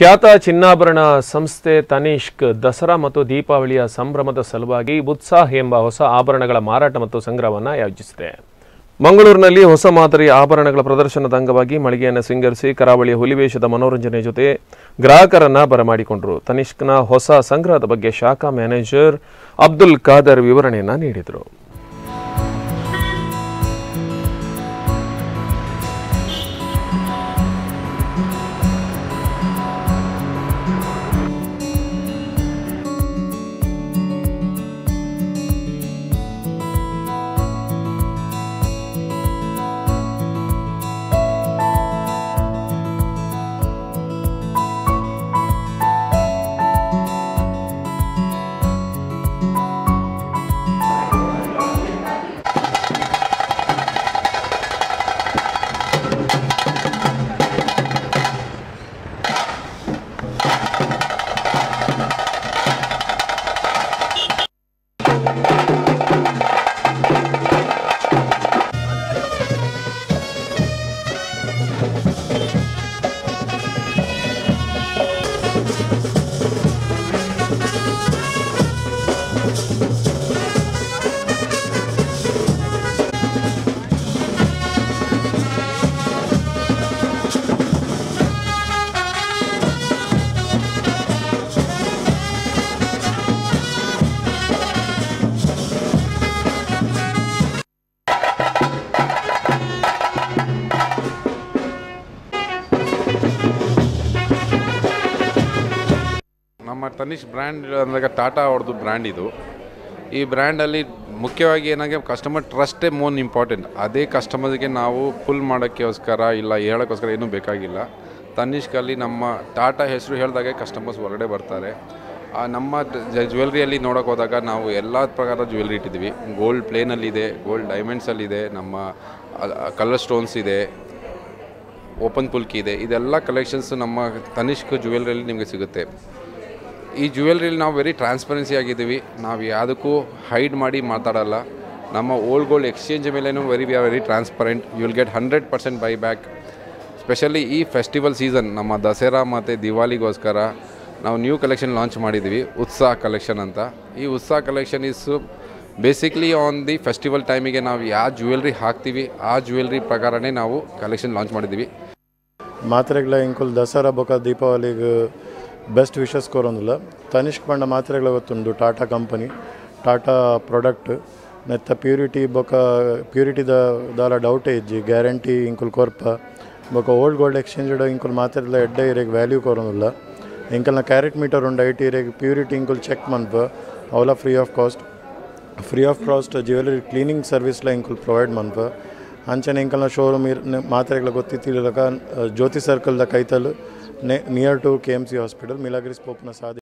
ಖ್ಯಾತ ಚಿನ್ನಾಭರಣ ಸಂಸ್ಥೆ ತನಿಷ್ಕ್ ದಸರಾ ಮತ್ತು ದೀಪಾವಳಿಯ ಸಂಭ್ರಮದ ಸಲುವಾಗಿ ಉತ್ಸಾಹ ಎಂಬ ಹೊಸ ಆಭರಣಗಳ ಮಾರಾಟ ಮತ್ತು ಸಂಗ್ರಹವನ್ನು ಆಯೋಜಿಸಿದೆ. ಮಂಗಳೂರಿನಲ್ಲಿ ಹೊಸ ಮಾದರಿ ಆಭರಣಗಳ ಪ್ರದರ್ಶನದ ಅಂಗವಾಗಿ ಮಳಿಗೆಯನ್ನು ಸಿಂಗರಿಸಿ ಕರಾವಳಿಯ ಹುಲಿವೇಷದ ಮನೋರಂಜನೆ ಜೊತೆ ಗ್ರಾಹಕರನ್ನ ಬರಮಾಡಿಕೊಂಡರು. ತನಿಷ್ಕ್ನ ಹೊಸ ಸಂಗ್ರಹದ ಬಗ್ಗೆ ಶಾಖಾ ಮ್ಯಾನೇಜರ್ ಅಬ್ದುಲ್ ಖಾದರ್ ವಿವರಣೆಯನ್ನ ನೀಡಿದರು. ನಮ್ಮ ತನಿಷ್ಕ್ ಬ್ರ್ಯಾಂಡ್ ಅಂದಾಗ ಟಾಟಾ ಅವ್ರದ್ದು ಬ್ರ್ಯಾಂಡ್ ಇದು. ಈ ಬ್ರ್ಯಾಂಡಲ್ಲಿ ಮುಖ್ಯವಾಗಿ ಏನಾಗೆ ಕಸ್ಟಮರ್ ಟ್ರಸ್ಟೇ ಮೋನ್ ಇಂಪಾರ್ಟೆಂಟ್. ಅದೇ ಕಸ್ಟಮರ್ಗೆ ನಾವು ಫುಲ್ ಮಾಡೋಕ್ಕೋಸ್ಕರ ಇಲ್ಲ ಹೇಳೋಕ್ಕೋಸ್ಕರ ಏನೂ ಬೇಕಾಗಿಲ್ಲ. ತನಿಷ್ಕಲ್ಲಿ ನಮ್ಮ ಟಾಟಾ ಹೆಸರು ಹೇಳಿದಾಗೆ ಕಸ್ಟಮರ್ಸ್ ಹೊರಗಡೆ ಬರ್ತಾರೆ. ನಮ್ಮ ಜ್ಯುವೆಲ್ರಿಯಲ್ಲಿ ನೋಡೋಕೆ ಹೋದಾಗ ನಾವು ಎಲ್ಲ ಪ್ರಕಾರದ ಜ್ಯುವೆಲ್ರಿ ಇಟ್ಟಿದ್ದೀವಿ. ಗೋಲ್ಡ್ ಪ್ಲೇನಲ್ಲಿದೆ, ಗೋಲ್ಡ್ ಡೈಮಂಡ್ಸಲ್ಲಿದೆ, ನಮ್ಮ ಕಲರ್ ಸ್ಟೋನ್ಸ್ ಇದೆ, ಓಪನ್ ಪುಲ್ಕಿ ಇದೆ. ಇದೆಲ್ಲ ಕಲೆಕ್ಷನ್ಸ್ ನಮ್ಮ ತನಿಷ್ಕ್ ಜ್ಯುವೆಲ್ರಿಯಲ್ಲಿ ನಿಮಗೆ ಸಿಗುತ್ತೆ. ಈ ಜ್ಯುವೆಲ್ರಿಲಿ ನಾವು ವೆರಿ ಟ್ರಾನ್ಸ್ಪರೆನ್ಸಿ ಆಗಿದ್ದೀವಿ. ನಾವು ಯಾವುದಕ್ಕೂ ಹೈಡ್ ಮಾಡಿ ಮಾತಾಡಲ್ಲ. ನಮ್ಮ ಓಲ್ಡ್ ಗೋಲ್ಡ್ ಎಕ್ಸ್ಚೇಂಜ್ ಮೇಲೇನೂ very transparent. You will get 100% buy back. Specially ಈ ಫೆಸ್ಟಿವಲ್ ಸೀಸನ್ ನಮ್ಮ ದಸರಾ ಮತ್ತು ದಿವಾಲಿಗೋಸ್ಕರ ನಾವು ನ್ಯೂ ಕಲೆಕ್ಷನ್ ಲಾಂಚ್ ಮಾಡಿದ್ದೀವಿ, ಉತ್ಸಾಹ ಕಲೆಕ್ಷನ್ ಅಂತ. ಈ ಉತ್ಸಾಹ collection is basically on the festival ಟೈಮಿಗೆ ನಾವು ಯಾವ ಜ್ಯುವೆಲ್ರಿ ಹಾಕ್ತೀವಿ ಆ ಜ್ಯುವೆಲ್ರಿ ಪ್ರಕಾರನೇ ನಾವು ಕಲೆಕ್ಷನ್ ಲಾಂಚ್ ಮಾಡಿದ್ದೀವಿ. ಮಾತ್ರೆಗಳ ಇಂಕುಲ್ ದಸರಾ ಬೊಕ ದೀಪಾವಳಿಗೆ ಬೆಸ್ಟ್ ವಿಶಸ್ ಕೋರೊಂದುಲ್ಲ. ತನಿಷ್ಕ್ ಪಂಡ ಮಾತ್ರೆಗಳ ಗೊತ್ತುಂಡು ಟಾಟಾ ಕಂಪನಿ, ಟಾಟಾ ಪ್ರಾಡಕ್ಟ್ ನೆತ್ತ ಪ್ಯೂರಿಟಿ ಬೊಕ ಪ್ಯೂರಿಟಿದ ದಾಲ ಡೌಟೇ ಇಜ್ಜಿ ಗ್ಯಾರಂಟಿ ಇಂಕುಲ್ ಕೊರ್ಪ ಬೊಕ ಓಲ್ಡ್ ಗೋಲ್ಡ್ ಎಕ್ಸ್ಚೇಂಜ್ ಇಂಕುಲ್ ಮಾತ್ರೆಲ ಎಡ್ಡ ಇರೆಗ್ ವ್ಯಾಲ್ಯೂ ಕೊರೊಂದುಲ್ಲ. ಇಂಕಲ್ನ ಕ್ಯಾರೆಟ್ ಮೀಟರ್ ಉಂಡು ಐಟಿ ಇರೆಗ್ ಪ್ಯೂರಿಟಿ ಇಂಕುಲ್ ಚೆಕ್ ಮನ್ಪ ಅವಲ free of cost jewellery cleaning ಸರ್ವಿಸ್ಲ ಇಂಕುಲ್ ಪ್ರೊವೈಡ್ ಮನ್ಪ. ಅಂಚನೆ ಇಂಕಲ್ನ ಶೋರೂಮ್ ಮಾತ್ರೆಗಳ ಗೊತ್ತಿತ್ತಿಲ್ಲಕ ಜ್ಯೋತಿ ಸರ್ಕಲ್ದ ಕೈತಲ್ near to KMC hospital Milagres ಪೋಪ್ನ ಸಾಧಿ